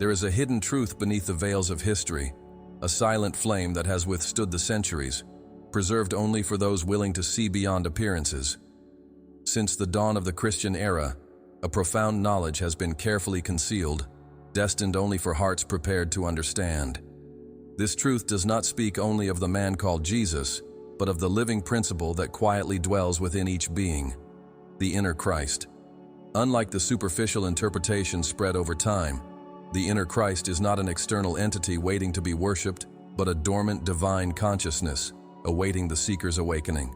There is a hidden truth beneath the veils of history, a silent flame that has withstood the centuries, preserved only for those willing to see beyond appearances. Since the dawn of the Christian era, a profound knowledge has been carefully concealed, destined only for hearts prepared to understand. This truth does not speak only of the man called Jesus, but of the living principle that quietly dwells within each being, the inner Christ. Unlike the superficial interpretation spread over time, the inner Christ is not an external entity waiting to be worshipped, but a dormant divine consciousness awaiting the seeker's awakening.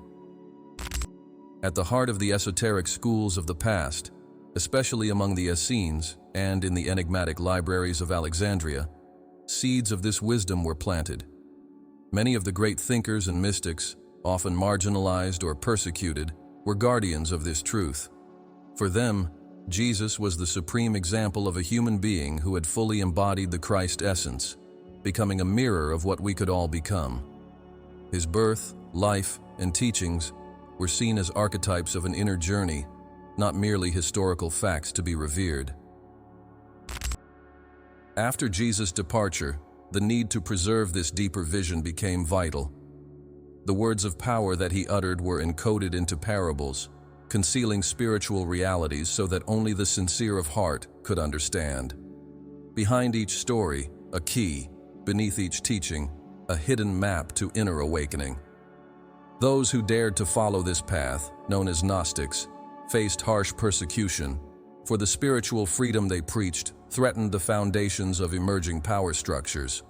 At the heart of the esoteric schools of the past, especially among the Essenes and in the enigmatic libraries of Alexandria, seeds of this wisdom were planted. Many of the great thinkers and mystics, often marginalized or persecuted, were guardians of this truth. For them, Jesus was the supreme example of a human being who had fully embodied the Christ essence, becoming a mirror of what we could all become. His birth, life, and teachings were seen as archetypes of an inner journey, not merely historical facts to be revered. After Jesus' departure, the need to preserve this deeper vision became vital. The words of power that he uttered were encoded into parables, concealing spiritual realities so that only the sincere of heart could understand. Behind each story, a key; beneath each teaching, a hidden map to inner awakening. Those who dared to follow this path, known as Gnostics, faced harsh persecution, for the spiritual freedom they preached threatened the foundations of emerging power structures.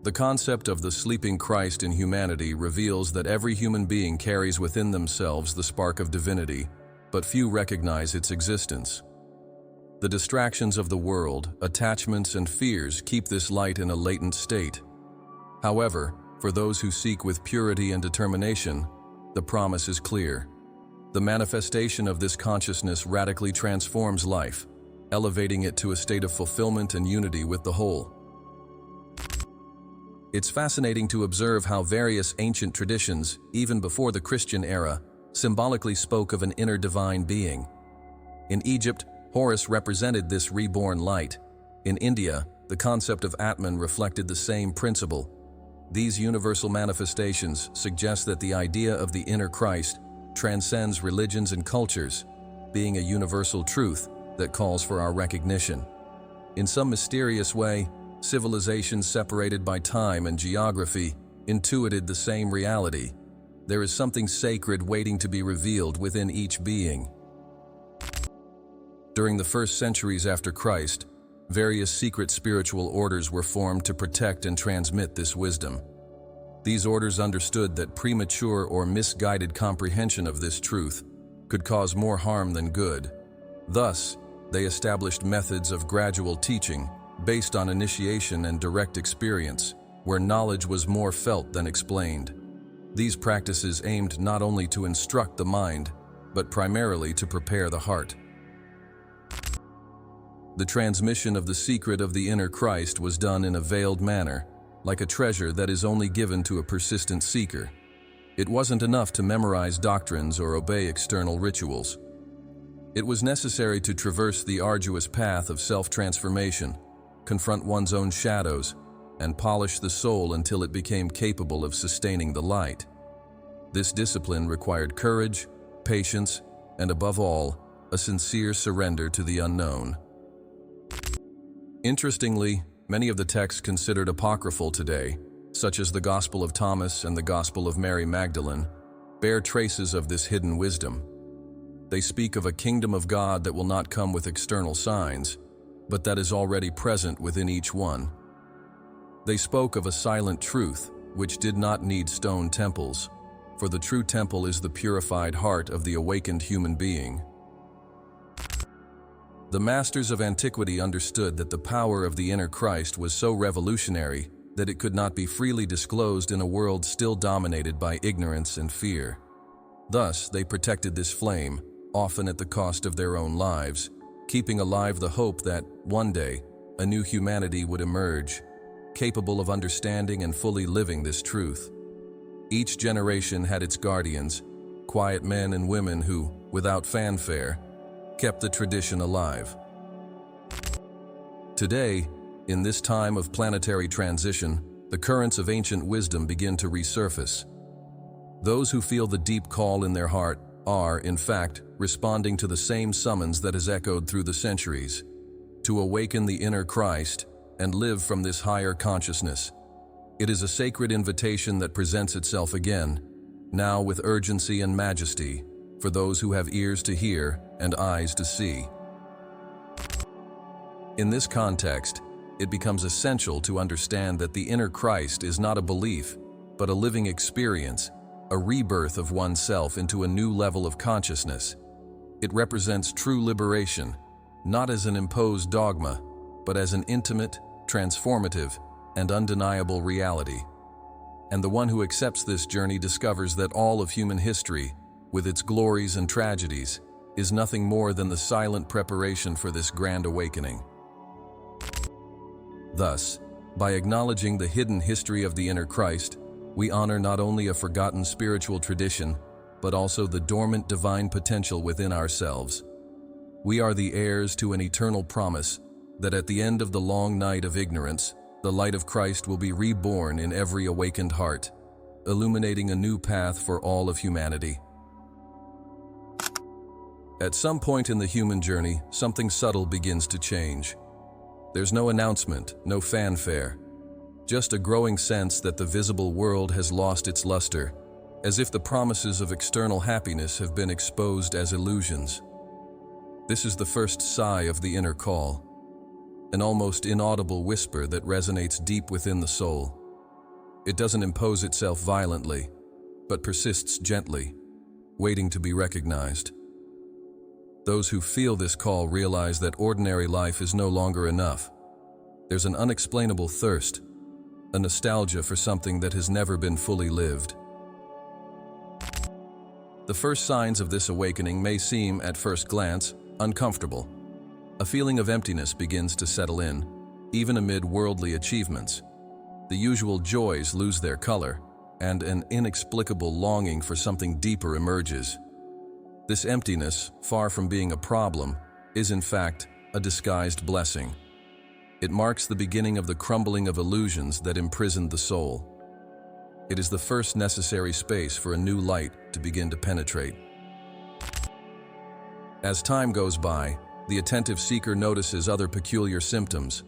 The concept of the sleeping Christ in humanity reveals that every human being carries within themselves the spark of divinity, but few recognize its existence. The distractions of the world, attachments, and fears keep this light in a latent state. However, for those who seek with purity and determination, the promise is clear. The manifestation of this consciousness radically transforms life, elevating it to a state of fulfillment and unity with the whole. It's fascinating to observe how various ancient traditions, even before the Christian era, symbolically spoke of an inner divine being. In Egypt, Horus represented this reborn light. In India, the concept of Atman reflected the same principle. These universal manifestations suggest that the idea of the inner Christ transcends religions and cultures, being a universal truth that calls for our recognition. In some mysterious way, civilizations separated by time and geography intuited the same reality. There is something sacred waiting to be revealed within each being. During the first centuries after Christ, various secret spiritual orders were formed to protect and transmit this wisdom. These orders understood that premature or misguided comprehension of this truth could cause more harm than good. Thus, they established methods of gradual teaching based on initiation and direct experience, where knowledge was more felt than explained. These practices aimed not only to instruct the mind, but primarily to prepare the heart. The transmission of the secret of the inner Christ was done in a veiled manner, like a treasure that is only given to a persistent seeker. It wasn't enough to memorize doctrines or obey external rituals. It was necessary to traverse the arduous path of self-transformation, confront one's own shadows, and polish the soul until it became capable of sustaining the light. This discipline required courage, patience, and above all, a sincere surrender to the unknown. Interestingly, many of the texts considered apocryphal today, such as the Gospel of Thomas and the Gospel of Mary Magdalene, bear traces of this hidden wisdom. They speak of a kingdom of God that will not come with external signs, but that is already present within each one. They spoke of a silent truth which did not need stone temples, for the true temple is the purified heart of the awakened human being. The masters of antiquity understood that the power of the inner Christ was so revolutionary that it could not be freely disclosed in a world still dominated by ignorance and fear. Thus, they protected this flame, often at the cost of their own lives, keeping alive the hope that, one day, a new humanity would emerge, capable of understanding and fully living this truth. Each generation had its guardians, quiet men and women who, without fanfare, kept the tradition alive. Today, in this time of planetary transition, the currents of ancient wisdom begin to resurface. Those who feel the deep call in their heart are, in fact, responding to the same summons that has echoed through the centuries, to awaken the inner Christ and live from this higher consciousness. It is a sacred invitation that presents itself again, now with urgency and majesty, for those who have ears to hear and eyes to see. In this context, it becomes essential to understand that the inner Christ is not a belief, but a living experience, a rebirth of oneself into a new level of consciousness. It represents true liberation, not as an imposed dogma, but as an intimate, transformative, and undeniable reality. And the one who accepts this journey discovers that all of human history, with its glories and tragedies, is nothing more than the silent preparation for this grand awakening. Thus, by acknowledging the hidden history of the inner Christ, we honor not only a forgotten spiritual tradition, but also the dormant divine potential within ourselves. We are the heirs to an eternal promise that at the end of the long night of ignorance, the light of Christ will be reborn in every awakened heart, illuminating a new path for all of humanity. At some point in the human journey, something subtle begins to change. There's no announcement, no fanfare, just a growing sense that the visible world has lost its luster, as if the promises of external happiness have been exposed as illusions. This is the first sigh of the inner call, an almost inaudible whisper that resonates deep within the soul. It doesn't impose itself violently, but persists gently, waiting to be recognized. Those who feel this call realize that ordinary life is no longer enough. There's an unexplainable thirst, a nostalgia for something that has never been fully lived. The first signs of this awakening may seem, at first glance, uncomfortable. A feeling of emptiness begins to settle in, even amid worldly achievements. The usual joys lose their color, and an inexplicable longing for something deeper emerges. This emptiness, far from being a problem, is in fact a disguised blessing. It marks the beginning of the crumbling of illusions that imprisoned the soul. It is the first necessary space for a new light to begin to penetrate. As time goes by, the attentive seeker notices other peculiar symptoms.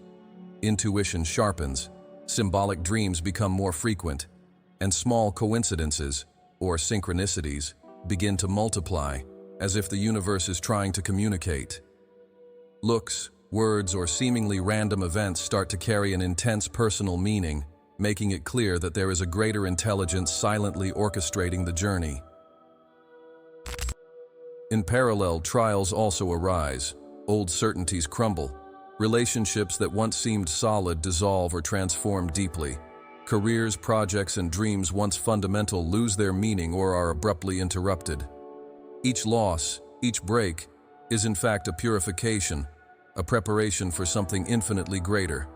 Intuition sharpens, symbolic dreams become more frequent, and small coincidences, or synchronicities, begin to multiply, as if the universe is trying to communicate. Looks, words, or seemingly random events start to carry an intense personal meaning, making it clear that there is a greater intelligence silently orchestrating the journey. In parallel, trials also arise. Old certainties crumble. Relationships that once seemed solid dissolve or transform deeply. Careers, projects, and dreams once fundamental lose their meaning or are abruptly interrupted. Each loss, each break, is in fact a purification, a preparation for something infinitely greater.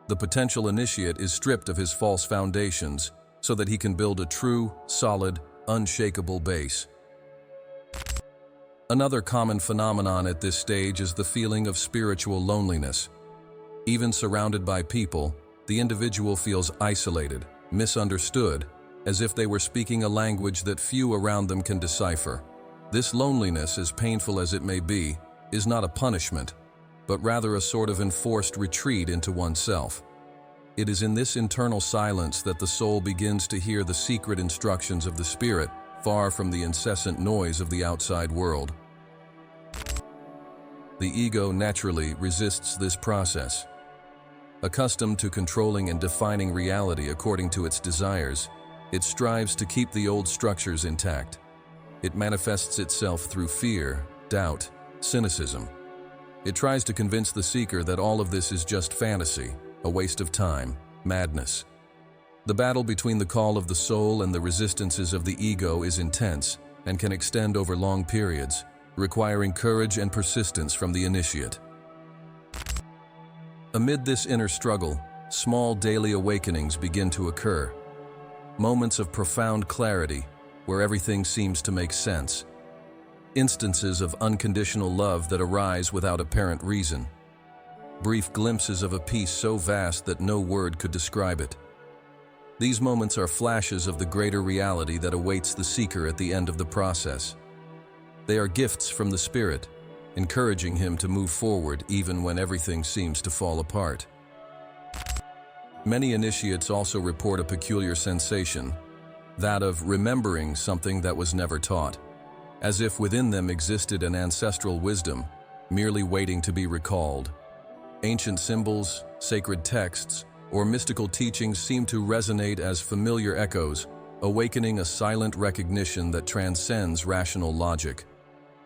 The potential initiate is stripped of his false foundations so that he can build a true, solid, unshakable base. Another common phenomenon at this stage is the feeling of spiritual loneliness. Even surrounded by people, the individual feels isolated, misunderstood, as if they were speaking a language that few around them can decipher. This loneliness, as painful as it may be, is not a punishment, but rather a sort of enforced retreat into oneself. It is in this internal silence that the soul begins to hear the secret instructions of the spirit, far from the incessant noise of the outside world. The ego naturally resists this process. Accustomed to controlling and defining reality according to its desires, it strives to keep the old structures intact. It manifests itself through fear, doubt, cynicism. It tries to convince the seeker that all of this is just fantasy, a waste of time, madness. The battle between the call of the soul and the resistances of the ego is intense and can extend over long periods, requiring courage and persistence from the initiate. Amid this inner struggle, small daily awakenings begin to occur. Moments of profound clarity, where everything seems to make sense. Instances of unconditional love that arise without apparent reason. brief glimpses of a peace so vast that no word could describe it. These moments are flashes of the greater reality that awaits the seeker at the end of the process. They are gifts from the Spirit, encouraging him to move forward even when everything seems to fall apart. Many initiates also report a peculiar sensation, that of remembering something that was never taught, as if within them existed an ancestral wisdom, merely waiting to be recalled. Ancient symbols, sacred texts, or mystical teachings seem to resonate as familiar echoes, awakening a silent recognition that transcends rational logic.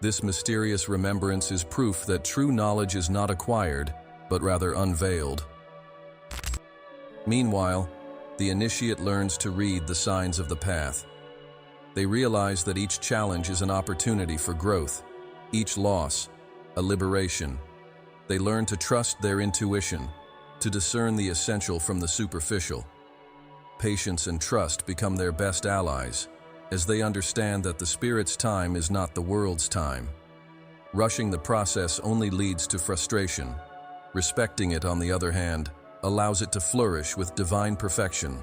This mysterious remembrance is proof that true knowledge is not acquired, but rather unveiled. Meanwhile, the initiate learns to read the signs of the path. They realize that each challenge is an opportunity for growth, each loss, a liberation. They learn to trust their intuition, to discern the essential from the superficial. Patience and trust become their best allies, as they understand that the Spirit's time is not the world's time. Rushing the process only leads to frustration. Respecting it, on the other hand, allows it to flourish with divine perfection.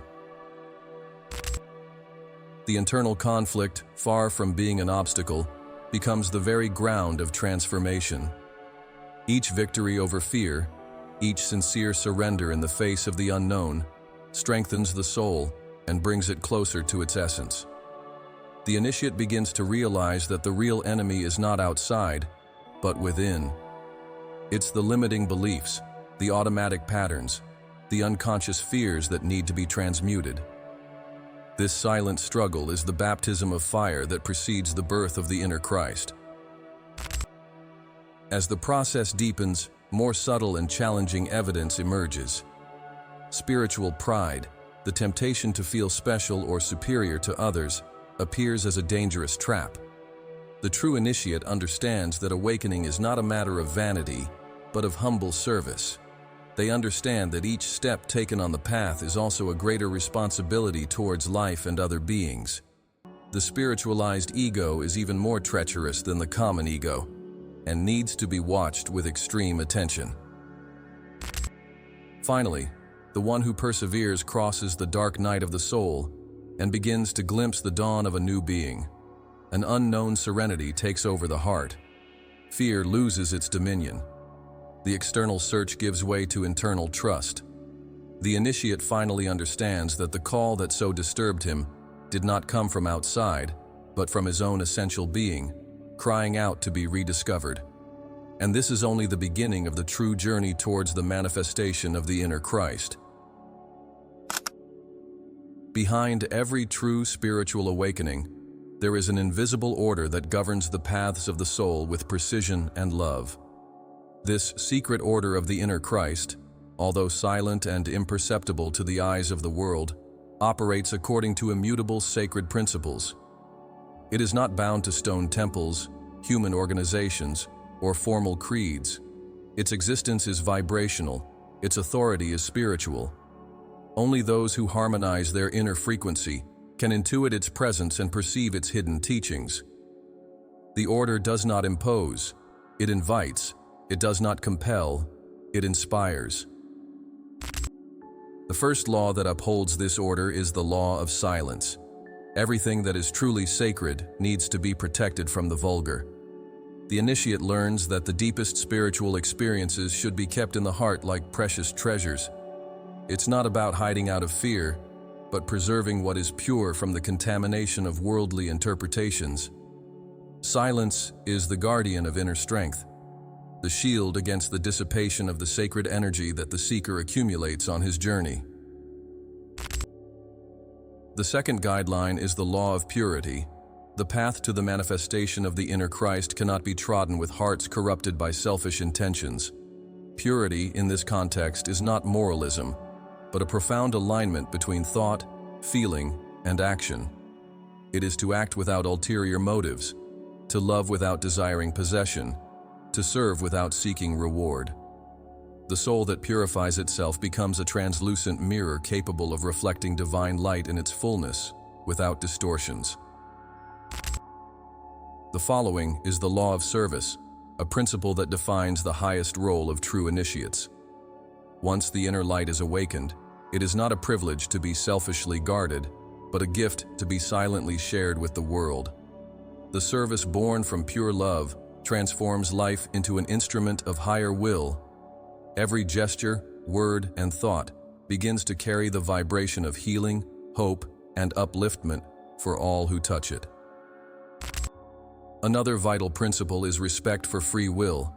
The internal conflict, far from being an obstacle, becomes the very ground of transformation. Each victory over fear, each sincere surrender in the face of the unknown, strengthens the soul and brings it closer to its essence. The initiate begins to realize that the real enemy is not outside, but within. It's the limiting beliefs, the automatic patterns, the unconscious fears that need to be transmuted. This silent struggle is the baptism of fire that precedes the birth of the inner Christ. As the process deepens, more subtle and challenging evidence emerges. Spiritual pride, the temptation to feel special or superior to others, appears as a dangerous trap. The true initiate understands that awakening is not a matter of vanity, but of humble service. They understand that each step taken on the path is also a greater responsibility towards life and other beings. The spiritualized ego is even more treacherous than the common ego, and needs to be watched with extreme attention. Finally, the one who perseveres crosses the dark night of the soul and begins to glimpse the dawn of a new being. An unknown serenity takes over the heart. Fear loses its dominion. The external search gives way to internal trust. The initiate finally understands that the call that so disturbed him did not come from outside, but from his own essential being, crying out to be rediscovered. And this is only the beginning of the true journey towards the manifestation of the inner Christ. Behind every true spiritual awakening, there is an invisible order that governs the paths of the soul with precision and love. This secret order of the inner Christ, although silent and imperceptible to the eyes of the world, operates according to immutable sacred principles. It is not bound to stone temples, human organizations, or formal creeds. Its existence is vibrational, its authority is spiritual. Only those who harmonize their inner frequency can intuit its presence and perceive its hidden teachings. The order does not impose, it invites. It does not compel, it inspires. The first law that upholds this order is the law of silence. Everything that is truly sacred needs to be protected from the vulgar. The initiate learns that the deepest spiritual experiences should be kept in the heart like precious treasures. It's not about hiding out of fear, but preserving what is pure from the contamination of worldly interpretations. Silence is the guardian of inner strength, the shield against the dissipation of the sacred energy that the seeker accumulates on his journey. The second guideline is the law of purity. The path to the manifestation of the inner Christ cannot be trodden with hearts corrupted by selfish intentions. Purity, in this context, is not moralism, but a profound alignment between thought, feeling, and action. It is to act without ulterior motives, to love without desiring possession, to serve without seeking reward. The soul that purifies itself becomes a translucent mirror capable of reflecting divine light in its fullness, without distortions. The following is the law of service, a principle that defines the highest role of true initiates. Once the inner light is awakened, it is not a privilege to be selfishly guarded, but a gift to be silently shared with the world. The service born from pure love transforms life into an instrument of higher will. Every gesture, word, and thought begins to carry the vibration of healing, hope, and upliftment for all who touch it. Another vital principle is respect for free will.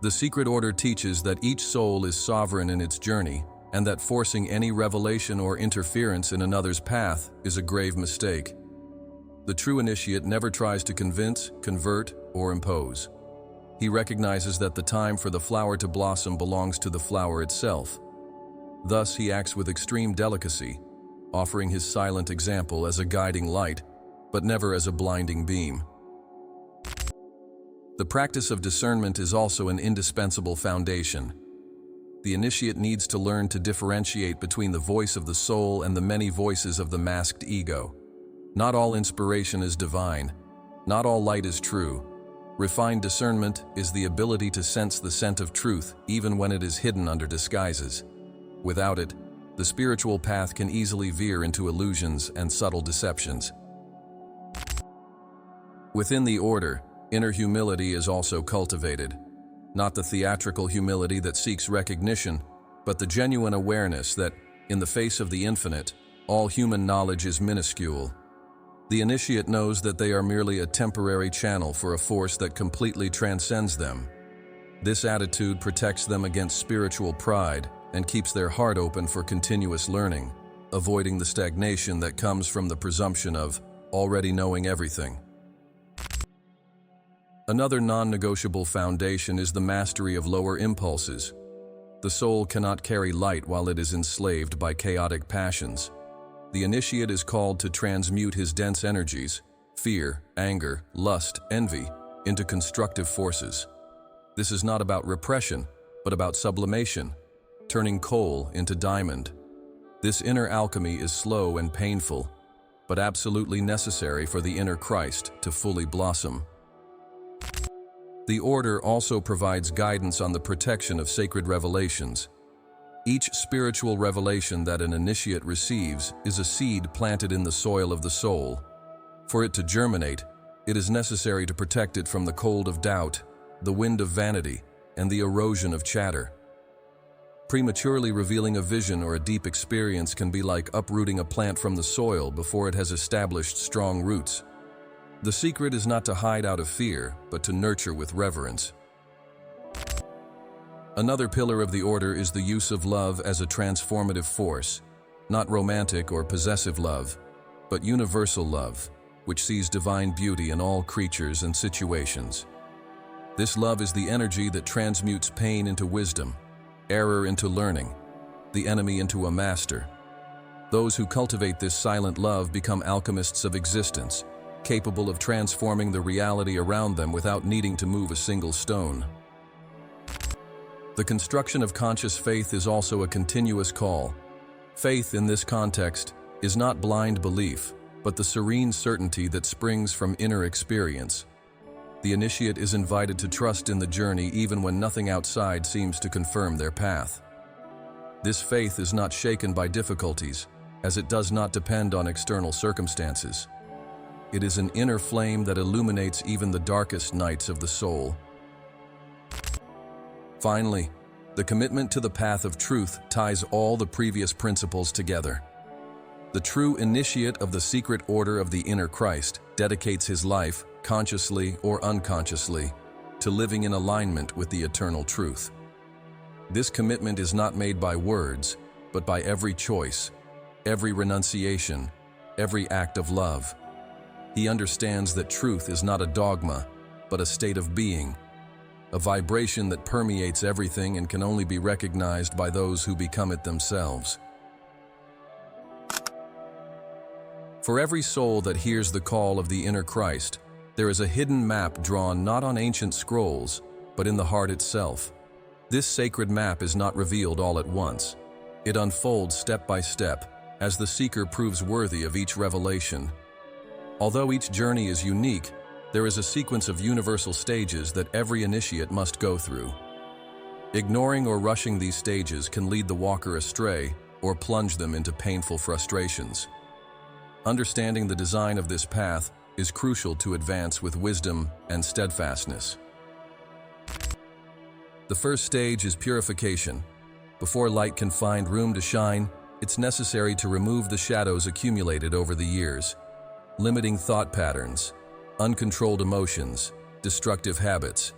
The secret order teaches that each soul is sovereign in its journey, and that forcing any revelation or interference in another's path is a grave mistake. The true initiate never tries to convince, convert, or impose. He recognizes that the time for the flower to blossom belongs to the flower itself. Thus, he acts with extreme delicacy, offering his silent example as a guiding light, but never as a blinding beam. The practice of discernment is also an indispensable foundation. The initiate needs to learn to differentiate between the voice of the soul and the many voices of the masked ego. Not all inspiration is divine. Not all light is true. Refined discernment is the ability to sense the scent of truth even when it is hidden under disguises. Without it, the spiritual path can easily veer into illusions and subtle deceptions. Within the order, inner humility is also cultivated. Not the theatrical humility that seeks recognition, but the genuine awareness that, in the face of the infinite, all human knowledge is minuscule. The initiate knows that they are merely a temporary channel for a force that completely transcends them. This attitude protects them against spiritual pride and keeps their heart open for continuous learning, avoiding the stagnation that comes from the presumption of already knowing everything. Another non-negotiable foundation is the mastery of lower impulses. The soul cannot carry light while it is enslaved by chaotic passions. The initiate is called to transmute his dense energies, fear, anger, lust, envy, into constructive forces. This is not about repression, but about sublimation, turning coal into diamond. This inner alchemy is slow and painful, but absolutely necessary for the inner Christ to fully blossom. The order also provides guidance on the protection of sacred revelations. Each spiritual revelation that an initiate receives is a seed planted in the soil of the soul. For it to germinate, it is necessary to protect it from the cold of doubt, the wind of vanity, and the erosion of chatter. Prematurely revealing a vision or a deep experience can be like uprooting a plant from the soil before it has established strong roots. The secret is not to hide out of fear, but to nurture with reverence. Another pillar of the order is the use of love as a transformative force, not romantic or possessive love, but universal love, which sees divine beauty in all creatures and situations. This love is the energy that transmutes pain into wisdom, error into learning, the enemy into a master. Those who cultivate this silent love become alchemists of existence, capable of transforming the reality around them without needing to move a single stone. The construction of conscious faith is also a continuous call. Faith in this context is not blind belief, but the serene certainty that springs from inner experience. The initiate is invited to trust in the journey even when nothing outside seems to confirm their path. This faith is not shaken by difficulties, as it does not depend on external circumstances. It is an inner flame that illuminates even the darkest nights of the soul. Finally, the commitment to the path of truth ties all the previous principles together. The true initiate of the secret order of the inner Christ dedicates his life, consciously or unconsciously, to living in alignment with the eternal truth. This commitment is not made by words, but by every choice, every renunciation, every act of love. He understands that truth is not a dogma, but a state of being, a vibration that permeates everything and can only be recognized by those who become it themselves. For every soul that hears the call of the inner Christ, there is a hidden map drawn not on ancient scrolls, but in the heart itself. This sacred map is not revealed all at once. It unfolds step by step, as the seeker proves worthy of each revelation. Although each journey is unique, there is a sequence of universal stages that every initiate must go through. Ignoring or rushing these stages can lead the walker astray or plunge them into painful frustrations. Understanding the design of this path is crucial to advance with wisdom and steadfastness. The first stage is purification. Before light can find room to shine, it's necessary to remove the shadows accumulated over the years, limiting thought patterns, uncontrolled emotions, destructive habits.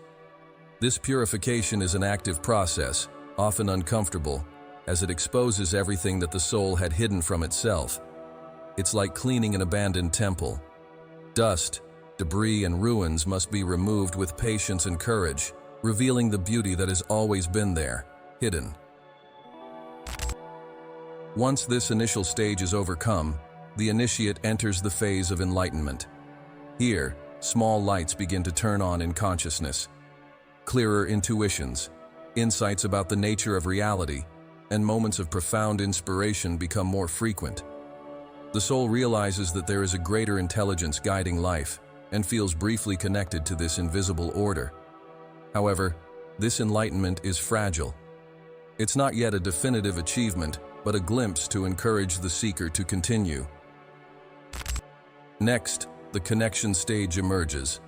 This purification is an active process, often uncomfortable, as it exposes everything that the soul had hidden from itself. It's like cleaning an abandoned temple. Dust, debris, and ruins must be removed with patience and courage, revealing the beauty that has always been there, hidden. Once this initial stage is overcome, the initiate enters the phase of enlightenment. Here, small lights begin to turn on in consciousness. Clearer intuitions, insights about the nature of reality, and moments of profound inspiration become more frequent. The soul realizes that there is a greater intelligence guiding life and feels briefly connected to this invisible order. However, this enlightenment is fragile. It's not yet a definitive achievement, but a glimpse to encourage the seeker to continue. Next, the connection stage emerges.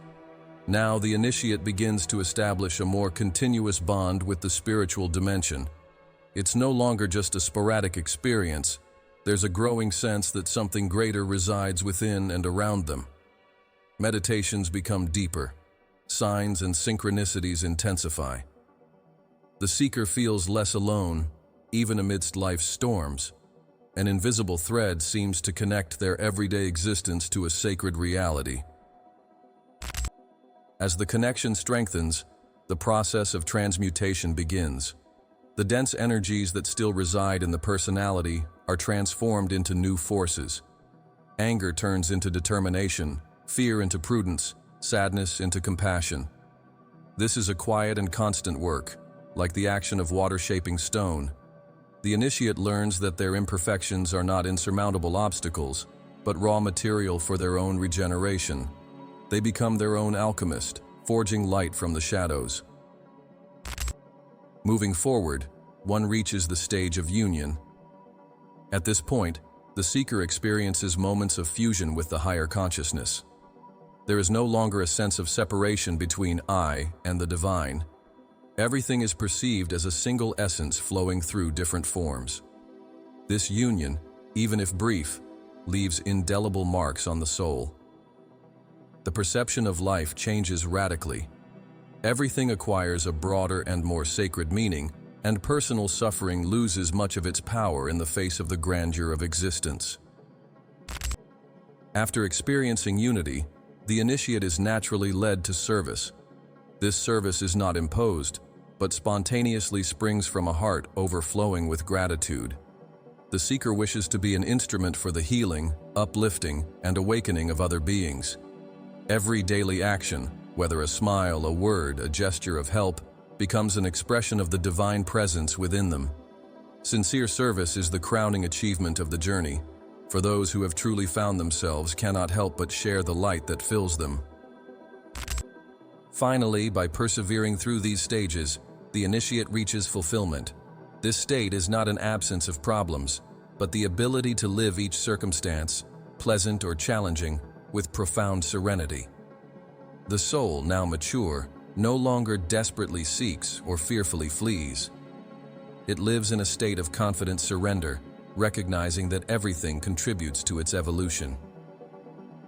Now the initiate begins to establish a more continuous bond with the spiritual dimension. It's no longer just a sporadic experience. There's a growing sense that something greater resides within and around them. Meditations become deeper. Signs and synchronicities intensify. The seeker feels less alone, even amidst life's storms. An invisible thread seems to connect their everyday existence to a sacred reality. As the connection strengthens, the process of transmutation begins. The dense energies that still reside in the personality are transformed into new forces. Anger turns into determination, fear into prudence, sadness into compassion. This is a quiet and constant work, like the action of water shaping stone. The initiate learns that their imperfections are not insurmountable obstacles, but raw material for their own regeneration. They become their own alchemist, forging light from the shadows. Moving forward, one reaches the stage of union. At this point, the seeker experiences moments of fusion with the higher consciousness. There is no longer a sense of separation between I and the divine. Everything is perceived as a single essence flowing through different forms. This union, even if brief, leaves indelible marks on the soul. The perception of life changes radically. Everything acquires a broader and more sacred meaning, and personal suffering loses much of its power in the face of the grandeur of existence. After experiencing unity, the initiate is naturally led to service. This service is not imposed, but spontaneously springs from a heart overflowing with gratitude. The seeker wishes to be an instrument for the healing, uplifting, and awakening of other beings. Every daily action, whether a smile, a word, a gesture of help, becomes an expression of the divine presence within them. Sincere service is the crowning achievement of the journey, for those who have truly found themselves cannot help but share the light that fills them. Finally, by persevering through these stages, the initiate reaches fulfillment. This state is not an absence of problems, but the ability to live each circumstance, pleasant or challenging, with profound serenity. The soul, now mature, no longer desperately seeks or fearfully flees. It lives in a state of confident surrender, recognizing that everything contributes to its evolution.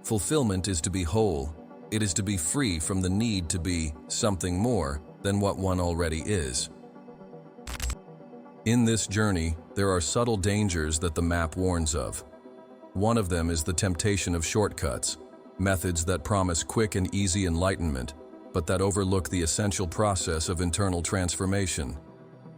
Fulfillment is to be whole. It is to be free from the need to be something more than what one already is. In this journey, there are subtle dangers that the map warns of. One of them is the temptation of shortcuts, methods that promise quick and easy enlightenment, but that overlook the essential process of internal transformation.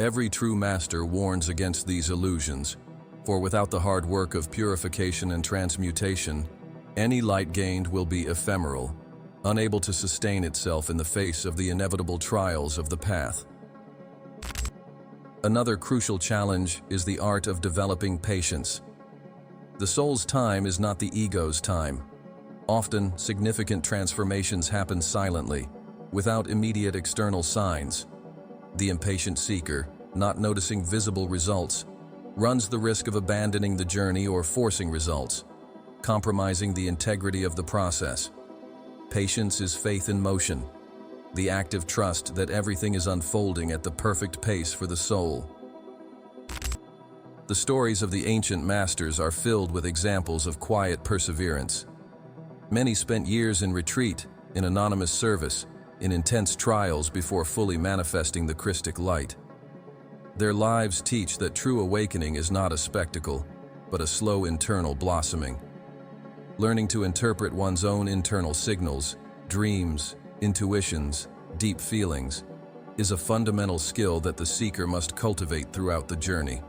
Every true master warns against these illusions, for without the hard work of purification and transmutation, any light gained will be ephemeral, unable to sustain itself in the face of the inevitable trials of the path. Another crucial challenge is the art of developing patience. The soul's time is not the ego's time. Often, significant transformations happen silently, without immediate external signs. The impatient seeker, not noticing visible results, runs the risk of abandoning the journey or forcing results, compromising the integrity of the process. Patience is faith in motion, the active trust that everything is unfolding at the perfect pace for the soul. The stories of the ancient masters are filled with examples of quiet perseverance. Many spent years in retreat, in anonymous service, in intense trials before fully manifesting the Christic light. Their lives teach that true awakening is not a spectacle, but a slow internal blossoming. Learning to interpret one's own internal signals, dreams, intuitions, deep feelings, is a fundamental skill that the seeker must cultivate throughout the journey.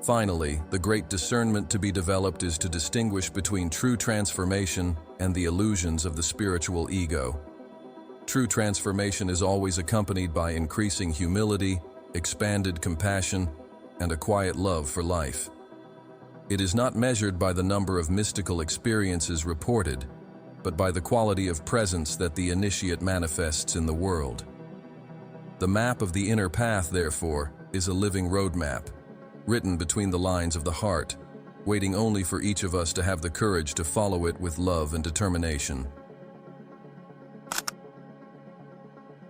Finally, the great discernment to be developed is to distinguish between true transformation and the illusions of the spiritual ego. True transformation is always accompanied by increasing humility, expanded compassion, and a quiet love for life. It is not measured by the number of mystical experiences reported, but by the quality of presence that the initiate manifests in the world. The map of the inner path, therefore, is a living roadmap, written between the lines of the heart, waiting only for each of us to have the courage to follow it with love and determination.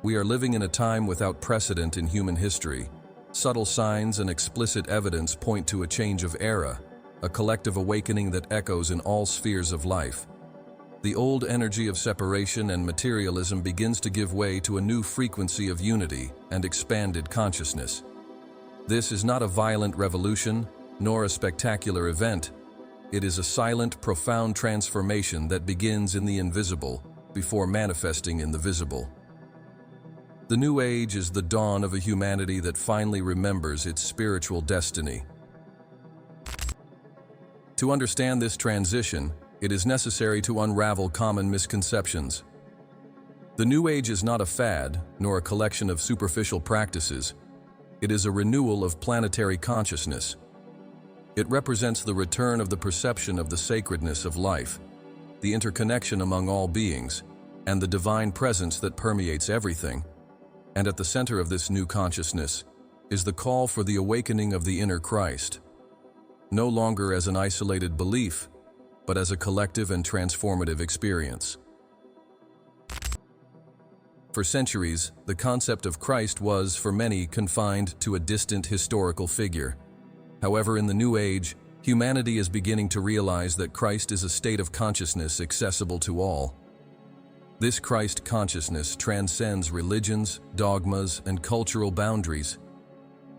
We are living in a time without precedent in human history. Subtle signs and explicit evidence point to a change of era, a collective awakening that echoes in all spheres of life. The old energy of separation and materialism begins to give way to a new frequency of unity and expanded consciousness. This is not a violent revolution, nor a spectacular event. It is a silent, profound transformation that begins in the invisible before manifesting in the visible. The New Age is the dawn of a humanity that finally remembers its spiritual destiny. To understand this transition, it is necessary to unravel common misconceptions. The New Age is not a fad, nor a collection of superficial practices. It is a renewal of planetary consciousness. It represents the return of the perception of the sacredness of life, the interconnection among all beings, and the divine presence that permeates everything. And at the center of this new consciousness is the call for the awakening of the inner Christ, no longer as an isolated belief, but as a collective and transformative experience. For centuries, the concept of Christ was, for many, confined to a distant historical figure. However, in the New Age, humanity is beginning to realize that Christ is a state of consciousness accessible to all. This Christ consciousness transcends religions, dogmas, and cultural boundaries.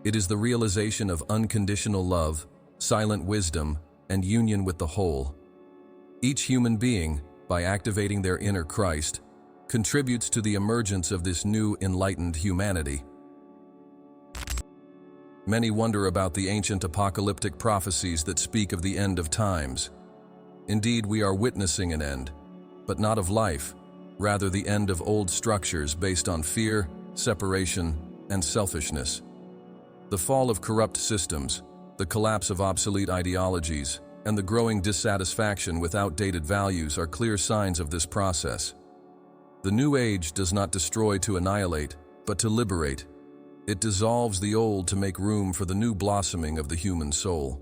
It is the realization of unconditional love, silent wisdom, and union with the whole. Each human being, by activating their inner Christ, contributes to the emergence of this new enlightened humanity. Many wonder about the ancient apocalyptic prophecies that speak of the end of times. Indeed, we are witnessing an end, but not of life, rather the end of old structures based on fear, separation, and selfishness. The fall of corrupt systems, the collapse of obsolete ideologies, and the growing dissatisfaction with outdated values are clear signs of this process. The New Age does not destroy to annihilate, but to liberate. It dissolves the old to make room for the new blossoming of the human soul.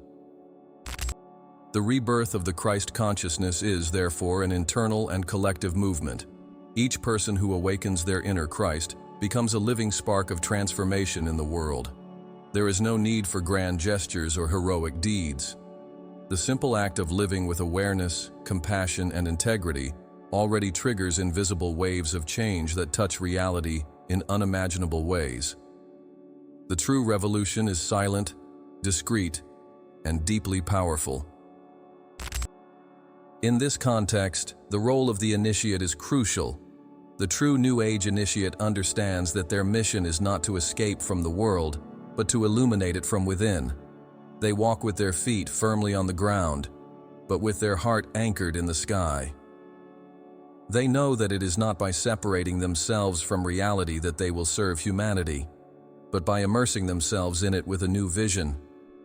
The rebirth of the Christ consciousness is, therefore, an internal and collective movement. Each person who awakens their inner Christ becomes a living spark of transformation in the world. There is no need for grand gestures or heroic deeds. The simple act of living with awareness, compassion, and integrity already triggers invisible waves of change that touch reality in unimaginable ways. The true revolution is silent, discreet, and deeply powerful. In this context, the role of the initiate is crucial. The true New Age initiate understands that their mission is not to escape from the world, but to illuminate it from within. They walk with their feet firmly on the ground, but with their heart anchored in the sky. They know that it is not by separating themselves from reality that they will serve humanity, but by immersing themselves in it with a new vision,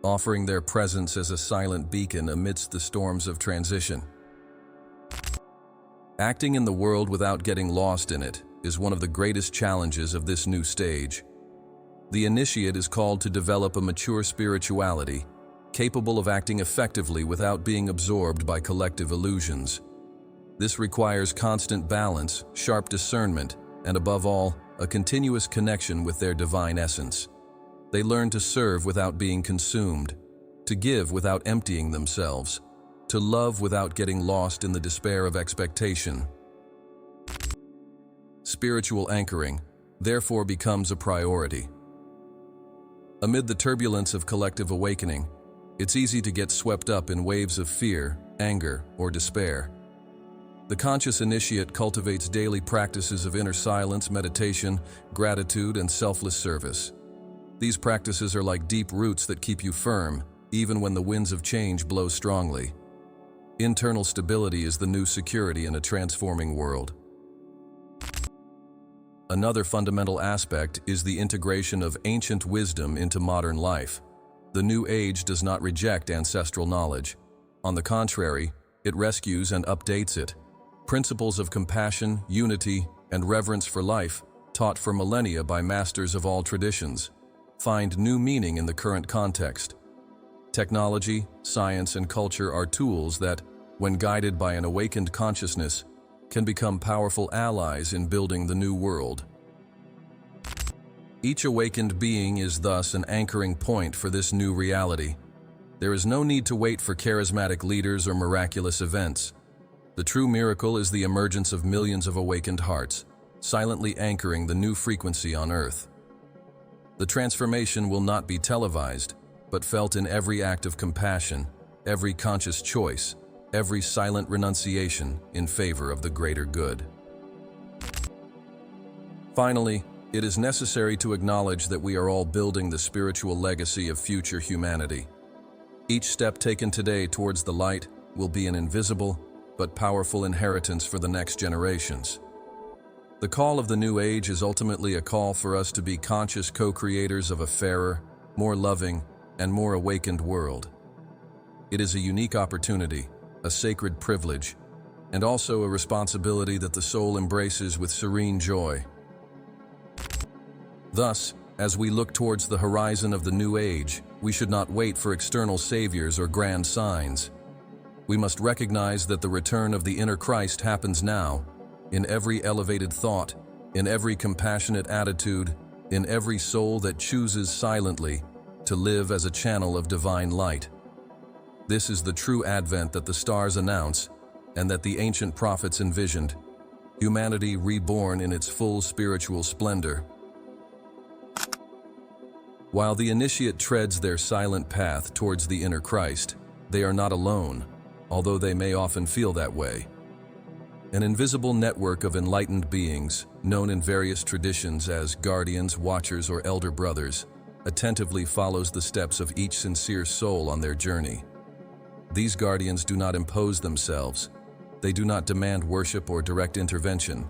offering their presence as a silent beacon amidst the storms of transition. Acting in the world without getting lost in it is one of the greatest challenges of this new stage. The initiate is called to develop a mature spirituality, capable of acting effectively without being absorbed by collective illusions. This requires constant balance, sharp discernment, and above all, a continuous connection with their divine essence. They learn to serve without being consumed, to give without emptying themselves, to love without getting lost in the despair of expectation. Spiritual anchoring, therefore, becomes a priority. Amid the turbulence of collective awakening, it's easy to get swept up in waves of fear, anger, or despair. The conscious initiate cultivates daily practices of inner silence, meditation, gratitude, and selfless service. These practices are like deep roots that keep you firm, even when the winds of change blow strongly. Internal stability is the new security in a transforming world. Another fundamental aspect is the integration of ancient wisdom into modern life. The New Age does not reject ancestral knowledge. On the contrary, it rescues and updates it. Principles of compassion, unity, and reverence for life, taught for millennia by masters of all traditions, find new meaning in the current context. Technology, science, and culture are tools that, when guided by an awakened consciousness, can become powerful allies in building the new world. Each awakened being is thus an anchoring point for this new reality. There is no need to wait for charismatic leaders or miraculous events. The true miracle is the emergence of millions of awakened hearts, silently anchoring the new frequency on Earth. The transformation will not be televised, but felt in every act of compassion, every conscious choice, every silent renunciation in favor of the greater good. Finally, it is necessary to acknowledge that we are all building the spiritual legacy of future humanity. Each step taken today towards the light will be an invisible but powerful inheritance for the next generations. The call of the New Age is ultimately a call for us to be conscious co-creators of a fairer, more loving, and more awakened world. It is a unique opportunity, a sacred privilege, and also a responsibility that the soul embraces with serene joy. Thus, as we look towards the horizon of the New Age, we should not wait for external saviors or grand signs. We must recognize that the return of the inner Christ happens now, in every elevated thought, in every compassionate attitude, in every soul that chooses silently to live as a channel of divine light. This is the true advent that the stars announce and that the ancient prophets envisioned, humanity reborn in its full spiritual splendor. While the initiate treads their silent path towards the inner Christ, they are not alone, although they may often feel that way. An invisible network of enlightened beings, known in various traditions as guardians, watchers, or elder brothers, attentively follows the steps of each sincere soul on their journey. These guardians do not impose themselves. They do not demand worship or direct intervention.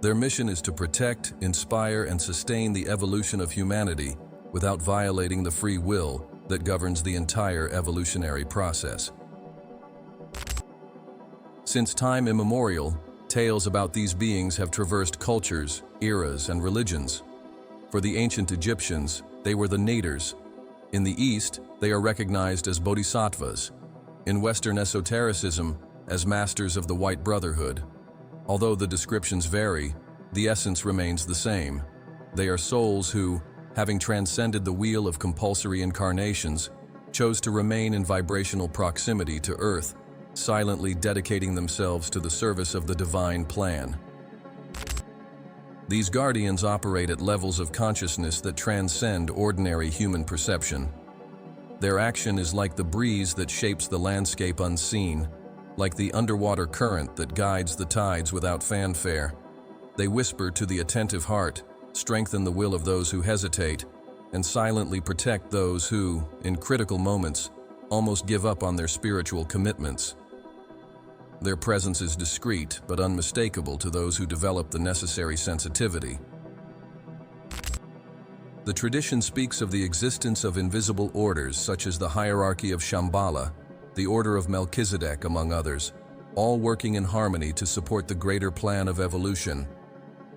Their mission is to protect, inspire, and sustain the evolution of humanity without violating the free will that governs the entire evolutionary process. Since time immemorial, tales about these beings have traversed cultures, eras, and religions. For the ancient Egyptians, they were the Naders. In the East, they are recognized as bodhisattvas. In Western esotericism, as masters of the White Brotherhood. Although the descriptions vary, the essence remains the same. They are souls who, having transcended the wheel of compulsory incarnations, chose to remain in vibrational proximity to Earth, silently dedicating themselves to the service of the divine plan. These guardians operate at levels of consciousness that transcend ordinary human perception. Their action is like the breeze that shapes the landscape unseen, like the underwater current that guides the tides without fanfare. They whisper to the attentive heart, strengthen the will of those who hesitate, and silently protect those who, in critical moments, almost give up on their spiritual commitments. Their presence is discreet but unmistakable to those who develop the necessary sensitivity. The tradition speaks of the existence of invisible orders such as the hierarchy of Shambhala, the order of Melchizedek, among others, all working in harmony to support the greater plan of evolution.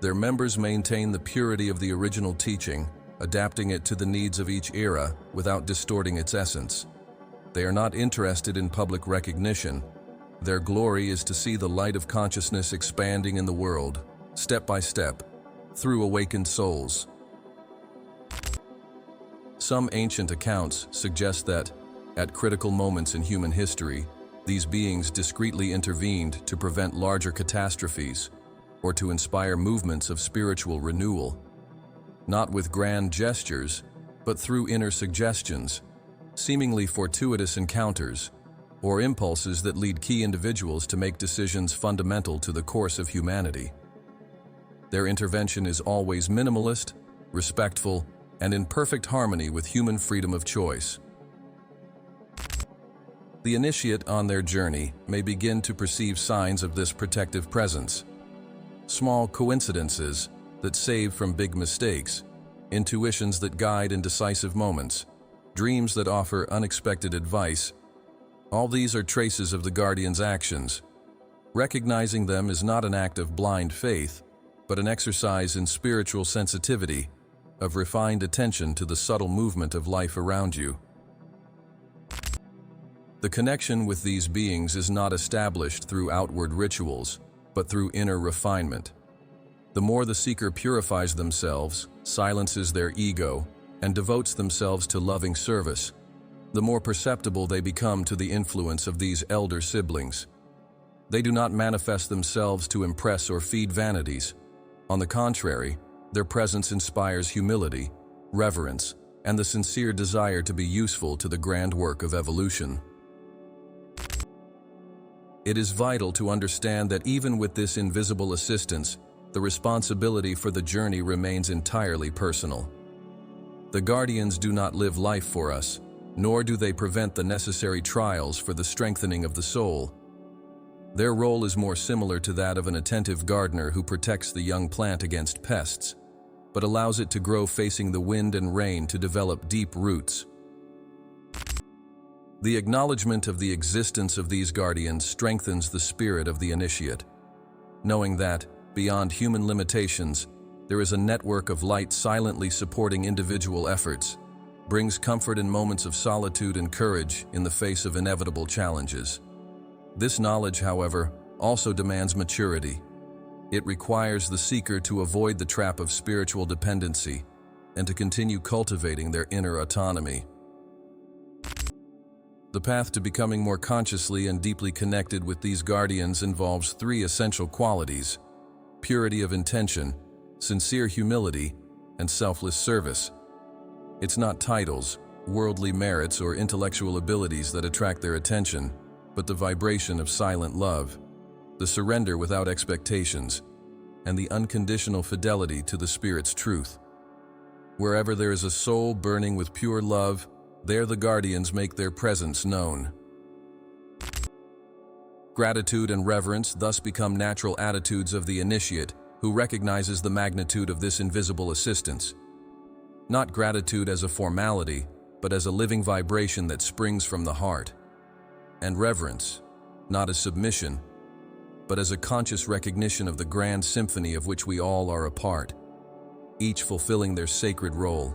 Their members maintain the purity of the original teaching, adapting it to the needs of each era without distorting its essence. They are not interested in public recognition. Their glory is to see the light of consciousness expanding in the world, step by step, through awakened souls. Some ancient accounts suggest that, at critical moments in human history, these beings discreetly intervened to prevent larger catastrophes or to inspire movements of spiritual renewal, not with grand gestures, but through inner suggestions, seemingly fortuitous encounters, or impulses that lead key individuals to make decisions fundamental to the course of humanity. Their intervention is always minimalist, respectful, and in perfect harmony with human freedom of choice. The initiate on their journey may begin to perceive signs of this protective presence. Small coincidences that save from big mistakes, intuitions that guide in decisive moments, dreams that offer unexpected advice. All these are traces of the guardian's actions. Recognizing them is not an act of blind faith, but an exercise in spiritual sensitivity, of refined attention to the subtle movement of life around you. The connection with these beings is not established through outward rituals, but through inner refinement. The more the seeker purifies themselves, silences their ego, and devotes themselves to loving service, the more perceptible they become to the influence of these elder siblings. They do not manifest themselves to impress or feed vanities. On the contrary, their presence inspires humility, reverence, and the sincere desire to be useful to the grand work of evolution. It is vital to understand that even with this invisible assistance, the responsibility for the journey remains entirely personal. The guardians do not live life for us, nor do they prevent the necessary trials for the strengthening of the soul. Their role is more similar to that of an attentive gardener who protects the young plant against pests, but allows it to grow facing the wind and rain to develop deep roots. The acknowledgement of the existence of these guardians strengthens the spirit of the initiate, knowing that, beyond human limitations, there is a network of light silently supporting individual efforts, brings comfort in moments of solitude and courage in the face of inevitable challenges. This knowledge, however, also demands maturity. It requires the seeker to avoid the trap of spiritual dependency and to continue cultivating their inner autonomy. The path to becoming more consciously and deeply connected with these guardians involves three essential qualities: purity of intention, sincere humility, and selfless service. It's not titles, worldly merits, or intellectual abilities that attract their attention, but the vibration of silent love, the surrender without expectations, and the unconditional fidelity to the Spirit's truth. Wherever there is a soul burning with pure love, there the guardians make their presence known. Gratitude and reverence thus become natural attitudes of the initiate who recognizes the magnitude of this invisible assistance. Not gratitude as a formality, but as a living vibration that springs from the heart. And reverence, not as submission, but as a conscious recognition of the grand symphony of which we all are a part, each fulfilling their sacred role.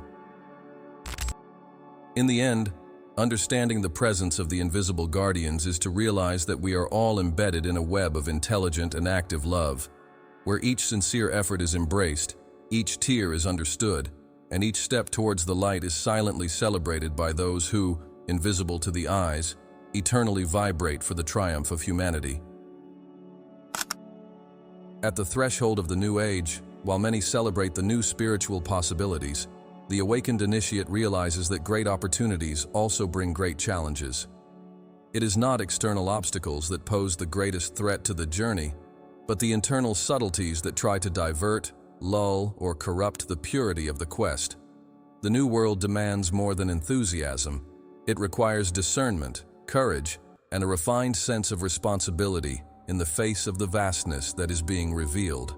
In the end, understanding the presence of the invisible guardians is to realize that we are all embedded in a web of intelligent and active love, where each sincere effort is embraced, each tear is understood, and each step towards the light is silently celebrated by those who, invisible to the eyes, eternally vibrate for the triumph of humanity. At the threshold of the new age, while many celebrate the new spiritual possibilities, the awakened initiate realizes that great opportunities also bring great challenges. It is not external obstacles that pose the greatest threat to the journey, but the internal subtleties that try to divert, lull, or corrupt the purity of the quest. The new world demands more than enthusiasm. It requires discernment, courage, and a refined sense of responsibility in the face of the vastness that is being revealed.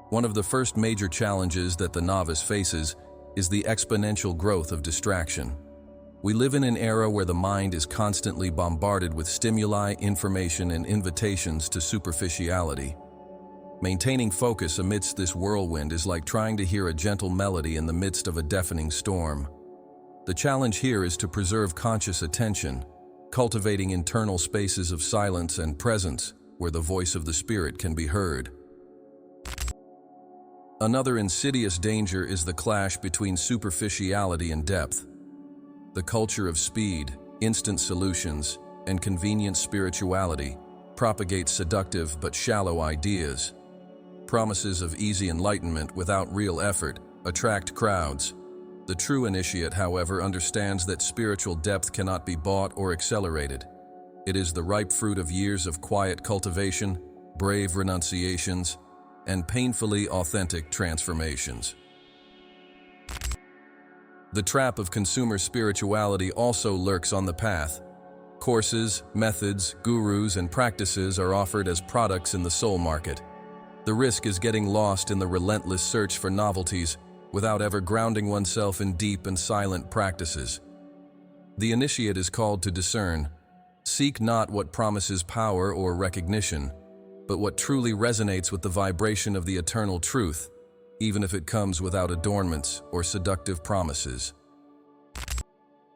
One of the first major challenges that the novice faces is the exponential growth of distraction. We live in an era where the mind is constantly bombarded with stimuli, information, and invitations to superficiality. Maintaining focus amidst this whirlwind is like trying to hear a gentle melody in the midst of a deafening storm. The challenge here is to preserve conscious attention, cultivating internal spaces of silence and presence where the voice of the spirit can be heard. Another insidious danger is the clash between superficiality and depth. The culture of speed, instant solutions, and convenient spirituality propagates seductive but shallow ideas. Promises of easy enlightenment without real effort attract crowds. The true initiate, however, understands that spiritual depth cannot be bought or accelerated. It is the ripe fruit of years of quiet cultivation, brave renunciations, and painfully authentic transformations. The trap of consumer spirituality also lurks on the path. Courses, methods, gurus, and practices are offered as products in the soul market. The risk is getting lost in the relentless search for novelties without ever grounding oneself in deep and silent practices. The initiate is called to discern. Seek not what promises power or recognition, but what truly resonates with the vibration of the eternal truth, even if it comes without adornments or seductive promises.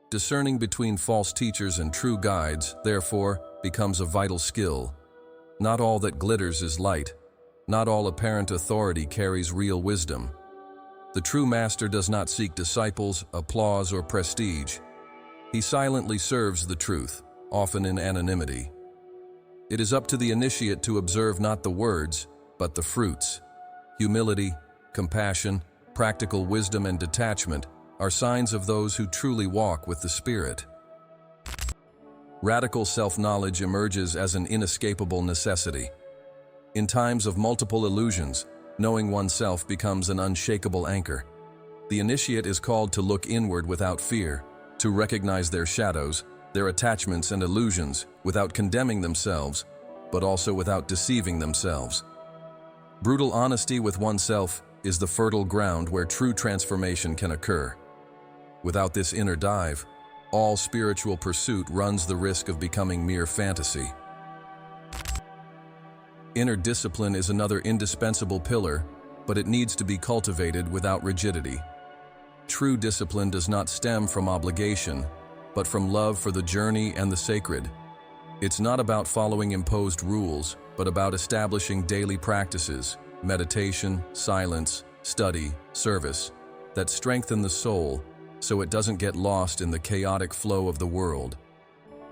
Discerning between false teachers and true guides, therefore, becomes a vital skill. Not all that glitters is light. Not all apparent authority carries real wisdom. The true master does not seek disciples, applause, or prestige. He silently serves the truth, often in anonymity. It is up to the initiate to observe not the words, but the fruits. Humility, compassion, practical wisdom, and detachment are signs of those who truly walk with the Spirit. Radical self-knowledge emerges as an inescapable necessity. In times of multiple illusions, knowing oneself becomes an unshakable anchor. The initiate is called to look inward without fear, to recognize their shadows, their attachments and illusions, without condemning themselves, but also without deceiving themselves. Brutal honesty with oneself is the fertile ground where true transformation can occur. Without this inner dive, all spiritual pursuit runs the risk of becoming mere fantasy. Inner discipline is another indispensable pillar, but it needs to be cultivated without rigidity. True discipline does not stem from obligation, but from love for the journey and the sacred. It's not about following imposed rules, but about establishing daily practices, meditation, silence, study, service, that strengthen the soul so it doesn't get lost in the chaotic flow of the world.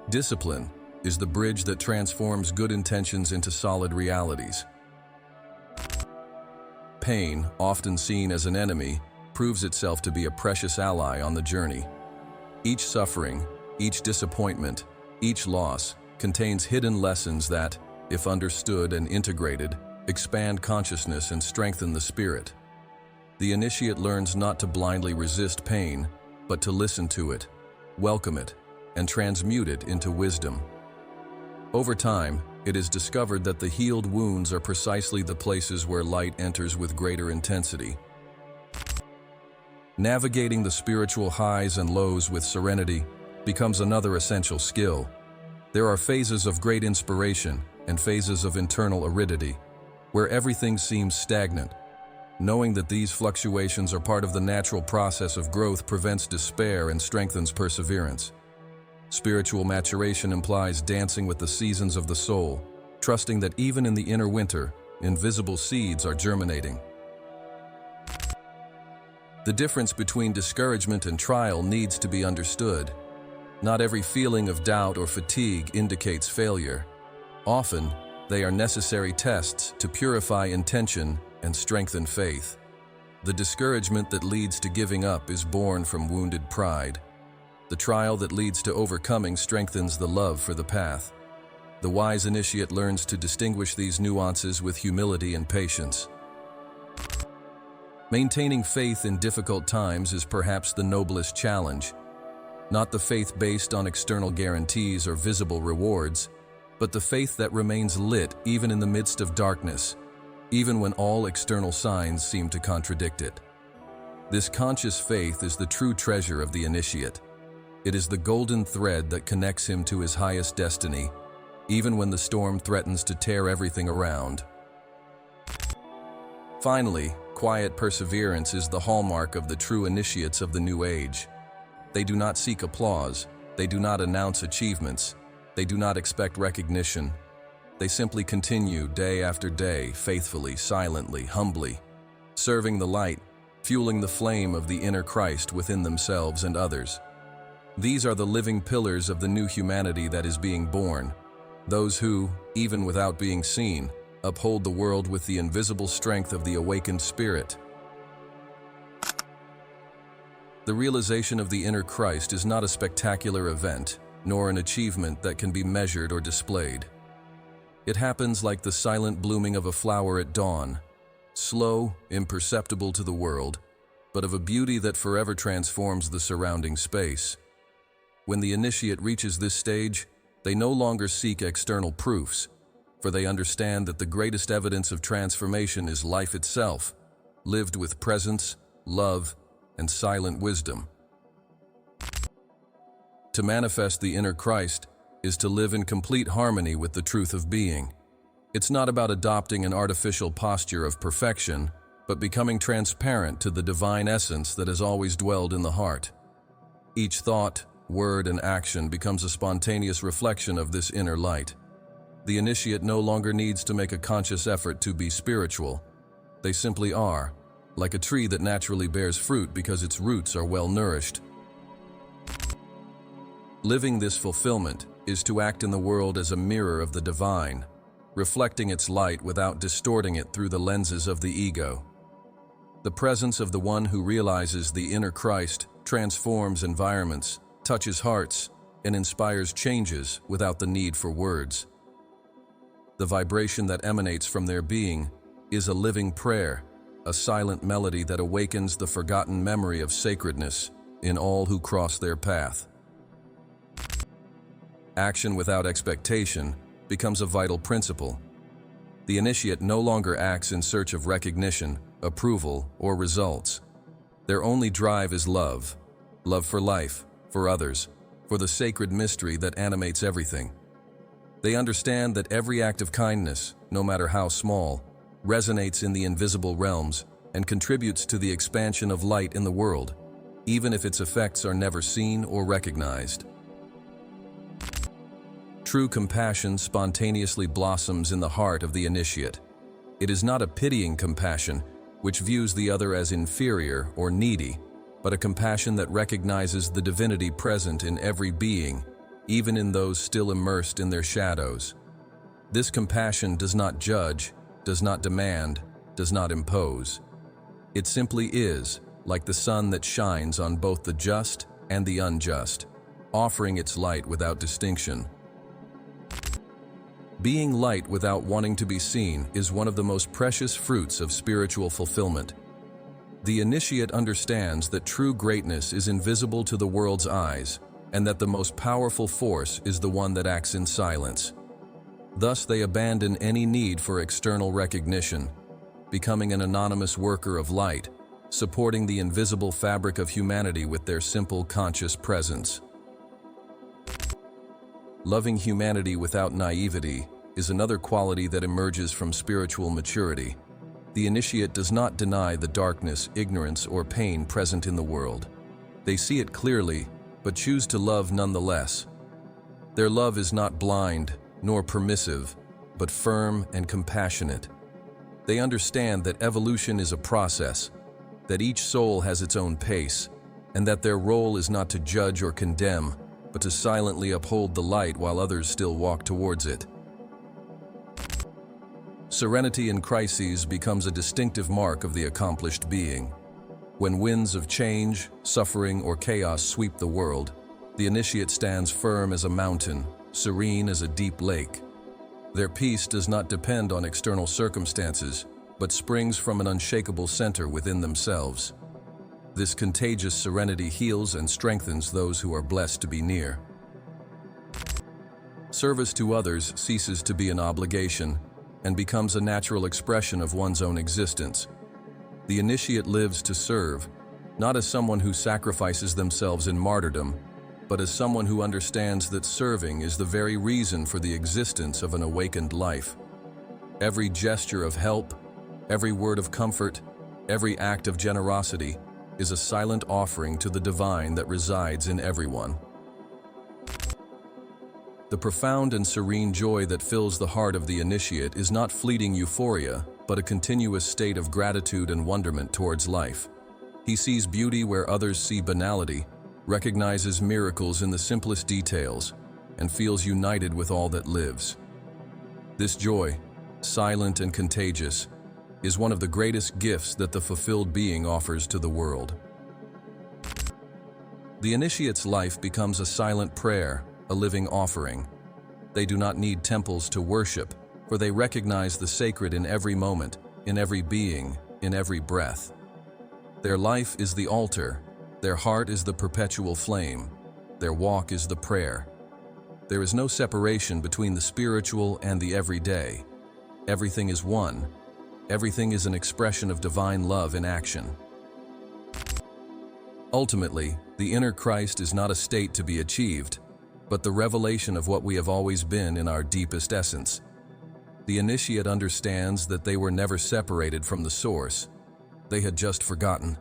Discipline is the bridge that transforms good intentions into solid realities. Pain, often seen as an enemy, proves itself to be a precious ally on the journey. Each suffering, each disappointment, each loss contains hidden lessons that, if understood and integrated, expand consciousness and strengthen the spirit. The initiate learns not to blindly resist pain, but to listen to it, welcome it, and transmute it into wisdom. Over time, it is discovered that the healed wounds are precisely the places where light enters with greater intensity. Navigating the spiritual highs and lows with serenity becomes another essential skill. There are phases of great inspiration and phases of internal aridity, where everything seems stagnant. Knowing that these fluctuations are part of the natural process of growth prevents despair and strengthens perseverance. Spiritual maturation implies dancing with the seasons of the soul, trusting that even in the inner winter, invisible seeds are germinating. The difference between discouragement and trial needs to be understood. Not every feeling of doubt or fatigue indicates failure. Often, they are necessary tests to purify intention and strengthen faith. The discouragement that leads to giving up is born from wounded pride. The trial that leads to overcoming strengthens the love for the path. The wise initiate learns to distinguish these nuances with humility and patience. Maintaining faith in difficult times is perhaps the noblest challenge. Not the faith based on external guarantees or visible rewards, but the faith that remains lit even in the midst of darkness, even when all external signs seem to contradict it. This conscious faith is the true treasure of the initiate. It is the golden thread that connects him to his highest destiny, even when the storm threatens to tear everything around. Finally, quiet perseverance is the hallmark of the true initiates of the New Age. They do not seek applause, they do not announce achievements, they do not expect recognition. They simply continue day after day, faithfully, silently, humbly, serving the light, fueling the flame of the inner Christ within themselves and others. These are the living pillars of the new humanity that is being born, those who, even without being seen, uphold the world with the invisible strength of the awakened spirit. The realization of the inner Christ is not a spectacular event, nor an achievement that can be measured or displayed. It happens like the silent blooming of a flower at dawn, slow, imperceptible to the world, but of a beauty that forever transforms the surrounding space. When the initiate reaches this stage, they no longer seek external proofs, for they understand that the greatest evidence of transformation is life itself, lived with presence, love, and silent wisdom. To manifest the inner Christ is to live in complete harmony with the truth of being. It's not about adopting an artificial posture of perfection, but becoming transparent to the divine essence that has always dwelled in the heart. Each thought, word, and action becomes a spontaneous reflection of this inner light. The initiate no longer needs to make a conscious effort to be spiritual. They simply are, like a tree that naturally bears fruit because its roots are well nourished. Living this fulfillment is to act in the world as a mirror of the divine, reflecting its light without distorting it through the lenses of the ego. The presence of the one who realizes the inner Christ transforms environments, touches hearts, and inspires changes without the need for words. The vibration that emanates from their being is a living prayer, a silent melody that awakens the forgotten memory of sacredness in all who cross their path. Action without expectation becomes a vital principle. The initiate no longer acts in search of recognition, approval, or results. Their only drive is love. Love for life, for others, for the sacred mystery that animates everything. They understand that every act of kindness, no matter how small, resonates in the invisible realms and contributes to the expansion of light in the world, even if its effects are never seen or recognized. True compassion spontaneously blossoms in the heart of the initiate. It is not a pitying compassion, which views the other as inferior or needy, but a compassion that recognizes the divinity present in every being, even in those still immersed in their shadows. This compassion does not judge, does not demand, does not impose. It simply is, like the sun that shines on both the just and the unjust, offering its light without distinction. Being light without wanting to be seen is one of the most precious fruits of spiritual fulfillment. The initiate understands that true greatness is invisible to the world's eyes, and that the most powerful force is the one that acts in silence. Thus, they abandon any need for external recognition, becoming an anonymous worker of light, supporting the invisible fabric of humanity with their simple, conscious presence. Loving humanity without naivety is another quality that emerges from spiritual maturity. The initiate does not deny the darkness, ignorance, or pain present in the world. They see it clearly, but choose to love nonetheless. Their love is not blind, nor permissive, but firm and compassionate. They understand that evolution is a process, that each soul has its own pace, and that their role is not to judge or condemn, but to silently uphold the light while others still walk towards it. Serenity in crises becomes a distinctive mark of the accomplished being. When winds of change, suffering, or chaos sweep the world, the initiate stands firm as a mountain, serene as a deep lake. Their peace does not depend on external circumstances, but springs from an unshakable center within themselves. This contagious serenity heals and strengthens those who are blessed to be near. Service to others ceases to be an obligation and becomes a natural expression of one's own existence. The initiate lives to serve, not as someone who sacrifices themselves in martyrdom, but as someone who understands that serving is the very reason for the existence of an awakened life. Every gesture of help, Every word of comfort, every act of generosity is a silent offering to the divine that resides in everyone. The profound and serene joy that fills the heart of the initiate is not fleeting euphoria, but a continuous state of gratitude and wonderment towards life. He sees beauty where others see banality, recognizes miracles in the simplest details, and feels united with all that lives. This joy, silent and contagious, is one of the greatest gifts that the fulfilled being offers to the world. The initiate's life becomes a silent prayer, a living offering. They do not need temples to worship, for they recognize the sacred in every moment, in every being, in every breath. Their life is the altar, their heart is the perpetual flame, their walk is the prayer. There is no separation between the spiritual and the everyday. Everything is one. Everything is an expression of divine love in action. Ultimately, the inner Christ is not a state to be achieved, but the revelation of what we have always been in our deepest essence. The initiate understands that they were never separated from the source. They had just forgotten.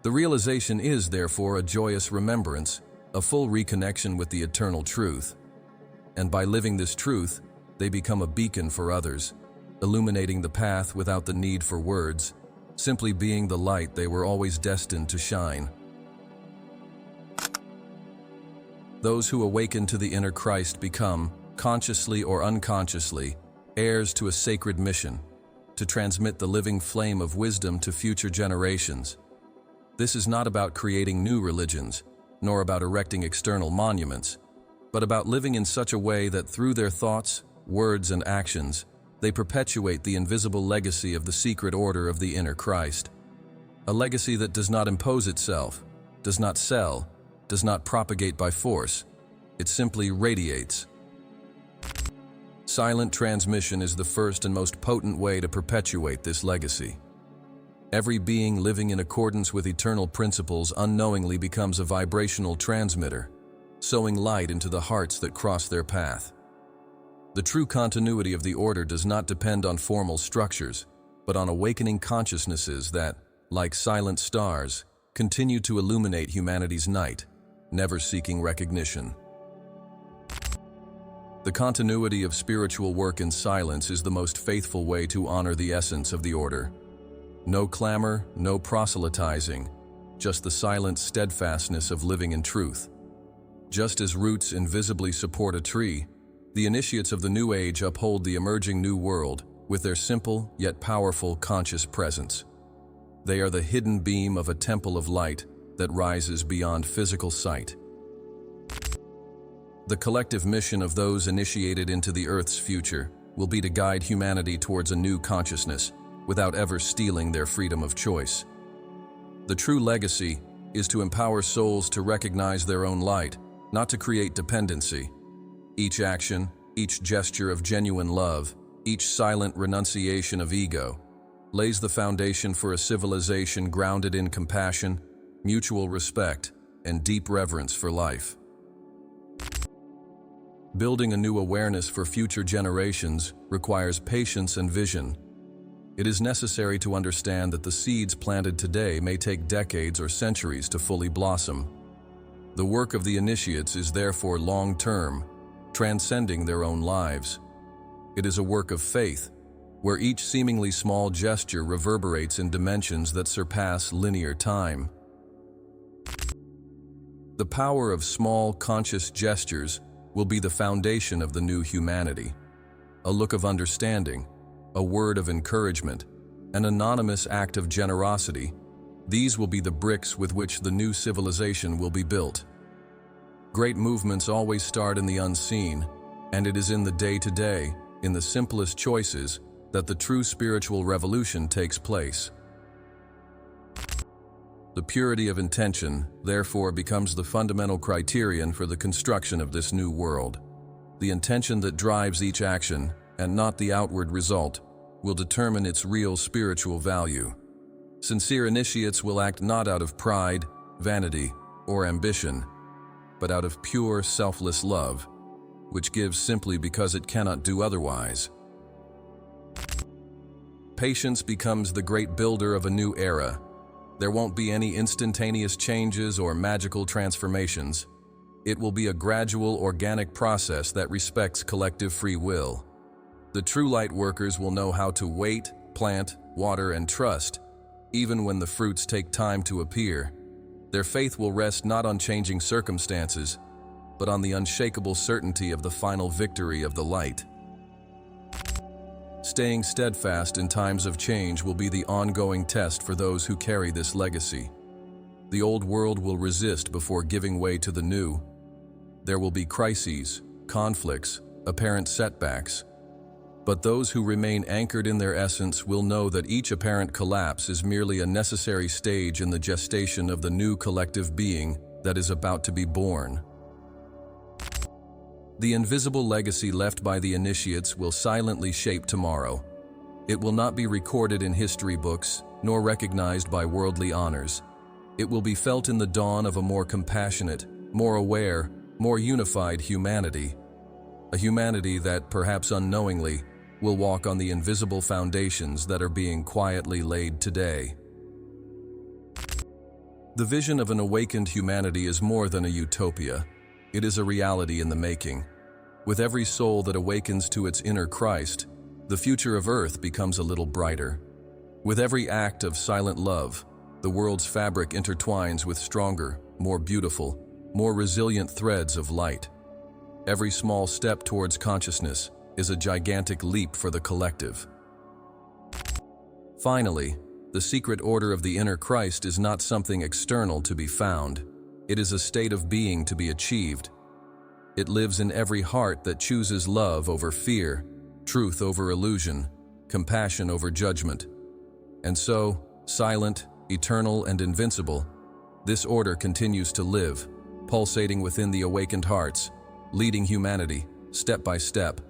The realization is, therefore, a joyous remembrance, a full reconnection with the eternal truth. And by living this truth, they become a beacon for others, illuminating the path without the need for words, simply being the light they were always destined to shine. Those who awaken to the inner Christ become, consciously or unconsciously, heirs to a sacred mission, to transmit the living flame of wisdom to future generations. This is not about creating new religions, nor about erecting external monuments, but about living in such a way that through their thoughts, words, and actions, they perpetuate the invisible legacy of the secret order of the inner Christ. A legacy that does not impose itself, does not sell, does not propagate by force. It simply radiates. Silent transmission is the first and most potent way to perpetuate this legacy. Every being living in accordance with eternal principles unknowingly becomes a vibrational transmitter, sowing light into the hearts that cross their path. The true continuity of the order does not depend on formal structures, but on awakening consciousnesses that, like silent stars, continue to illuminate humanity's night, never seeking recognition. The continuity of spiritual work in silence is the most faithful way to honor the essence of the order. No clamor, no proselytizing, just the silent steadfastness of living in truth. Just as roots invisibly support a tree, the initiates of the New Age uphold the emerging New World with their simple yet powerful conscious presence. They are the hidden beam of a temple of light that rises beyond physical sight. The collective mission of those initiated into the Earth's future will be to guide humanity towards a new consciousness without ever stealing their freedom of choice. The true legacy is to empower souls to recognize their own light, not to create dependency. Each action, each gesture of genuine love, each silent renunciation of ego, lays the foundation for a civilization grounded in compassion, mutual respect, and deep reverence for life. Building a new awareness for future generations requires patience and vision. It is necessary to understand that the seeds planted today may take decades or centuries to fully blossom. The work of the initiates is therefore long-term, transcending their own lives. It is a work of faith, where each seemingly small gesture reverberates in dimensions that surpass linear time. The power of small, conscious gestures will be the foundation of the new humanity. A look of understanding, a word of encouragement, an anonymous act of generosity, these will be the bricks with which the new civilization will be built. Great movements always start in the unseen, and it is in the day-to-day, in the simplest choices, that the true spiritual revolution takes place. The purity of intention, therefore, becomes the fundamental criterion for the construction of this new world. The intention that drives each action, and not the outward result, will determine its real spiritual value. Sincere initiates will act not out of pride, vanity, or ambition, but out of pure, selfless love, which gives simply because it cannot do otherwise. patience becomes the great builder of a new era. There won't be any instantaneous changes or magical transformations. It will be a gradual, organic process that respects collective free will. The true Lightworkers will know how to wait, plant, water, and trust, even when the fruits take time to appear. Their faith will rest not on changing circumstances, but on the unshakable certainty of the final victory of the light. Staying steadfast in times of change will be the ongoing test for those who carry this legacy. The old world will resist before giving way to the new. There will be crises, conflicts, apparent setbacks. But those who remain anchored in their essence will know that each apparent collapse is merely a necessary stage in the gestation of the new collective being that is about to be born. The invisible legacy left by the initiates will silently shape tomorrow. It will not be recorded in history books, nor recognized by worldly honors. It will be felt in the dawn of a more compassionate, more aware, more unified humanity. A humanity that, perhaps unknowingly, will walk on the invisible foundations that are being quietly laid today. The vision of an awakened humanity is more than a utopia. It is a reality in the making. With every soul that awakens to its inner Christ, the future of Earth becomes a little brighter. With every act of silent love, the world's fabric intertwines with stronger, more beautiful, more resilient threads of light. Every small step towards consciousness is a gigantic leap for the collective. Finally, the secret order of the inner Christ is not something external to be found. It is a state of being to be achieved. It lives in every heart that chooses love over fear, truth over illusion, compassion over judgment. And so, silent, eternal, and invincible, this order continues to live, pulsating within the awakened hearts, leading humanity, step by step,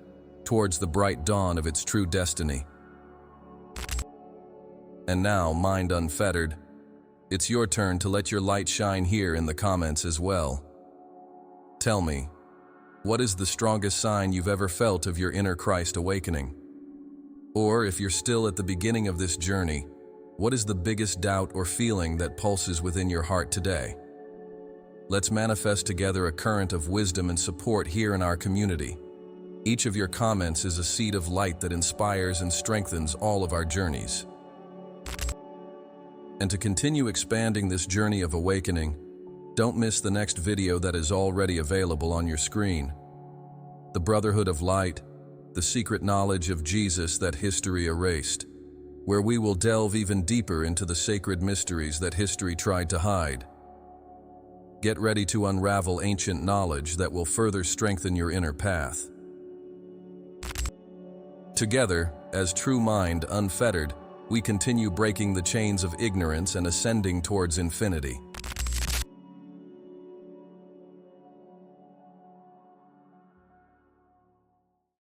towards the bright dawn of its true destiny. And now, mind unfettered, it's your turn to let your light shine here in the comments as well. Tell me, what is the strongest sign you've ever felt of your inner Christ awakening? Or if you're still at the beginning of this journey, what is the biggest doubt or feeling that pulses within your heart today? Let's manifest together a current of wisdom and support here in our community. Each of your comments is a seed of light that inspires and strengthens all of our journeys. And to continue expanding this journey of awakening, don't miss the next video that is already available on your screen. The Brotherhood of Light, the secret knowledge of Jesus that history erased, where we will delve even deeper into the sacred mysteries that history tried to hide. Get ready to unravel ancient knowledge that will further strengthen your inner path. Together, as true mind unfettered, we continue breaking the chains of ignorance and ascending towards infinity.